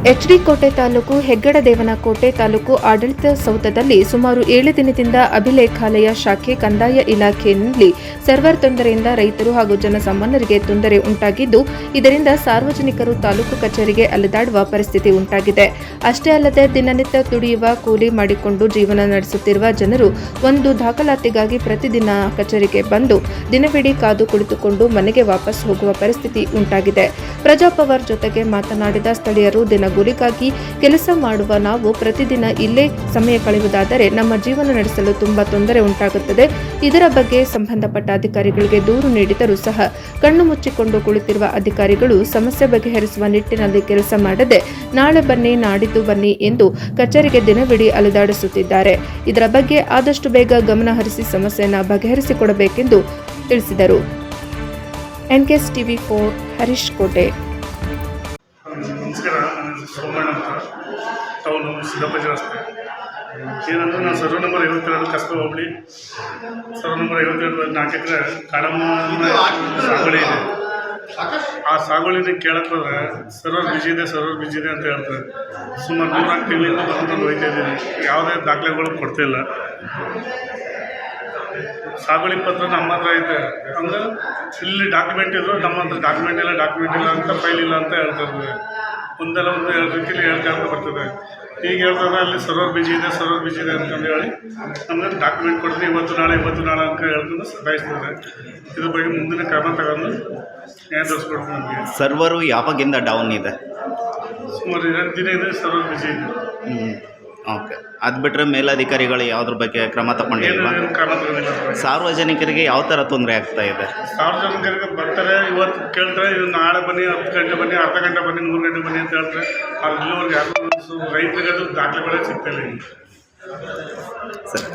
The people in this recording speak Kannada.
ಎಚ್ಡಿ ಕೋಟೆ ತಾಲೂಕು ಹೆಗ್ಗಡದೇವನಕೋಟೆ ತಾಲೂಕು ಆಡಳಿತ ಸೌಧದಲ್ಲಿ ಸುಮಾರು 7 ದಿನದಿಂದ ಅಭಿಲೇಖಾಲಯ ಶಾಖೆ ಕಂದಾಯ ಇಲಾಖೆಯಲ್ಲಿ ಸರ್ವರ್ ತೊಂದರೆಯಿಂದ ರೈತರು ಹಾಗೂ ಜನಸಾಮಾನ್ಯರಿಗೆ ತೊಂದರೆ ಉಂಟಾಗಿದ್ದು, ಇದರಿಂದ ಸಾರ್ವಜನಿಕರು ತಾಲೂಕು ಕಚೇರಿಗೆ ಅಲೆದಾಡುವ ಪರಿಸ್ಥಿತಿ ಉಂಟಾಗಿದೆ. ಅಷ್ಟೇ ಅಲ್ಲದೆ ದಿನನಿತ್ಯ ದುಡಿಯುವ ಕೂಲಿ ಮಾಡಿಕೊಂಡು ಜೀವನ ನಡೆಸುತ್ತಿರುವ ಜನರು ಒಂದು ದಾಖಲಾತಿಗಾಗಿ ಪ್ರತಿದಿನ ಕಚೇರಿಗೆ ಬಂದು ದಿನವಿಡೀ ಕಾದು ಕುಳಿತುಕೊಂಡು ಮನೆಗೆ ವಾಪಸ್ ಹೋಗುವ ಪರಿಸ್ಥಿತಿ ಉಂಟಾಗಿದೆ. ಪ್ರಜಾಪವರ್ ಜೊತೆಗೆ ಮಾತನಾಡಿದ ಸ್ಥಳೀಯರು, ದಿನಗೂಲಿಗಾಗಿ ಕೆಲಸ ಮಾಡುವ ನಾವು ಪ್ರತಿದಿನ ಇಲ್ಲೇ ಸಮಯ ಕಳೆಯುವುದಾದರೆ ನಮ್ಮ ಜೀವನ ನಡೆಸಲು ತುಂಬಾ ತೊಂದರೆ ಉಂಟಾಗುತ್ತದೆ. ಇದರ ಬಗ್ಗೆ ಸಂಬಂಧಪಟ್ಟ ಅಧಿಕಾರಿಗಳಿಗೆ ದೂರು ನೀಡಿದರೂ ಸಹ ಕಣ್ಣು ಮುಚ್ಚಿಕೊಂಡು ಕುಳಿತಿರುವ ಅಧಿಕಾರಿಗಳು ಸಮಸ್ಯೆ ಬಗೆಹರಿಸುವ ನಿಟ್ಟಿನಲ್ಲಿ ಕೆಲಸ ಮಾಡದೆ ನಾಳೆ ಬನ್ನಿ ನಾಡಿದ್ದು ಬನ್ನಿ ಎಂದು ಕಚೇರಿಗೆ ದಿನವಿಡೀ ಅಲೆದಾಡಿಸುತ್ತಿದ್ದಾರೆ. ಇದರ ಬಗ್ಗೆ ಆದಷ್ಟು ಬೇಗ ಗಮನ ಹರಿಸಿ ಸಮಸ್ಯೆಯನ್ನು ಬಗೆಹರಿಸಿಕೊಡಬೇಕೆಂದು ತಿಳಿಸಿದರು. ಎನ್ಕೆಎಸ್ ಟಿವಿ 4 ಹರೀಶ್ ಕೋಟೆ. ನಮಸ್ಕಾರ, ನನ್ನ ಸೋಮಣ್ಣ ಅಂತ, ಟೌನು ಸಿದ್ದಪ್ಪಾಜಿ ರಸ್ತೆ. ಏನಂದ್ರೆ ನಾನು ಸರ್ವೆ ನಂಬರ್ 52 ಕಸ್ಬಾ ಹೋಬಳಿ, ಸರ್ವೆ ನಂಬರ್ 52 4 ಎಕರೆ ಕಾಡಮ್ಮ ಸಾಗುವಳಿ ಇದೆ. ಆ ಸಾಗುವಳಿನ ಕೇಳಕ್ಕೆ ಹೋದ್ರೆ ಸರ್ವರ್ ಬಿಜಿ ಇದೆ ಅಂತ ಹೇಳ್ತಾರೆ. ಸುಮಾರು 3-4 ತಿಂಗಳಿಂದ ಬಂದು ಹೋಯ್ತಾ ಇದ್ದೀನಿ. ಯಾವುದೇ ದಾಖಲೆಗಳು ಕೊಡ್ತಿಲ್ಲ. ಸಾಗುವಳಿ ಪತ್ರ ನಮ್ಮ ಹತ್ರ ಐತೆ ಅಂದರೆ ಇಲ್ಲಿ ಡಾಕ್ಯುಮೆಂಟ್ ಇದ್ರು, ನಮ್ಮ ಹತ್ರ ಡಾಕ್ಯುಮೆಂಟ್ ಇಲ್ಲ ಅಂತ ಫೈಲ್ ಇಲ್ಲ ಅಂತ ಹೇಳ್ತಾ ಇರ್ತದೆ. ಒಂದೆಲ್ಲ ಒಂದು ರೀತಿಯಲ್ಲಿ ಹೇಳ್ತಾ ಬರ್ತದೆ. ಈಗ ಹೇಳ್ತಾರೆ ಅಲ್ಲಿ ಸರ್ವರ್ ಬಿಜಿ ಇದೆ ಅಂತಂದು ಹೇಳಿ ನಮಗೆ ಡಾಕ್ಯುಮೆಂಟ್ ಕೊಡ್ತೀನಿ ಇವತ್ತು ನಾಳೆ ಅಂತ ಹೇಳ್ಕೊಂಡು ಸತಾಯಿಸ್ತಾರೆ. ಇದ್ರ ಬಗ್ಗೆ ಮುಂದಿನ ಕ್ರಮ ತಗೊಂಡು ನ್ಯಾಯ ತೋರಿಸ್ಕೊಡ್ತೀನಿ. ನಮಗೆ ಸರ್ವರು ಯಾವಾಗಿಂದ ಡೌನ್ ಇದೆ? ಸುಮಾರು 2 ದಿನ ಇದೆ ಸರ್ವರ್ ಬಿಜಿ ಇದೆ. ಓಕೆ, ಅದು ಬಿಟ್ಟರೆ ಮೇಲಧಿಕಾರಿಗಳು ಯಾವುದ್ರ ಬಗ್ಗೆ ಕ್ರಮ ತಗೊಂಡಿಲ್ವಾ? ಕ್ರಮ ತಗೊಂಡಿಲ್ಲ. ಸಾರ್ವಜನಿಕರಿಗೆ ಯಾವ ಥರ ತೊಂದರೆ ಆಗ್ತಾ ಇದೆ? ಸಾರ್ವಜನಿಕರಿಗೆ ಬರ್ತಾರೆ, ಇವತ್ತು ಕೇಳ್ತಾರೆ, ಇದು ನಾಳೆ ಬನ್ನಿ, 10 ಗಂಟೆ ಬನ್ನಿ, ಅರ್ಧ ಗಂಟೆ ಬನ್ನಿ, 3 ಗಂಟೆ ಬನ್ನಿ ಅಂತ ಹೇಳ್ತಾರೆ. ಅಲ್ಲಿ ಇಲ್ಲಿವರೆಗೆ ಯಾರು ರೈತರಿಗೆ ಅದು ದಾಖಲೆಗಳೇ ಸಿಗ್ತಾಯಿಲ್ಲ. ಸರಿ.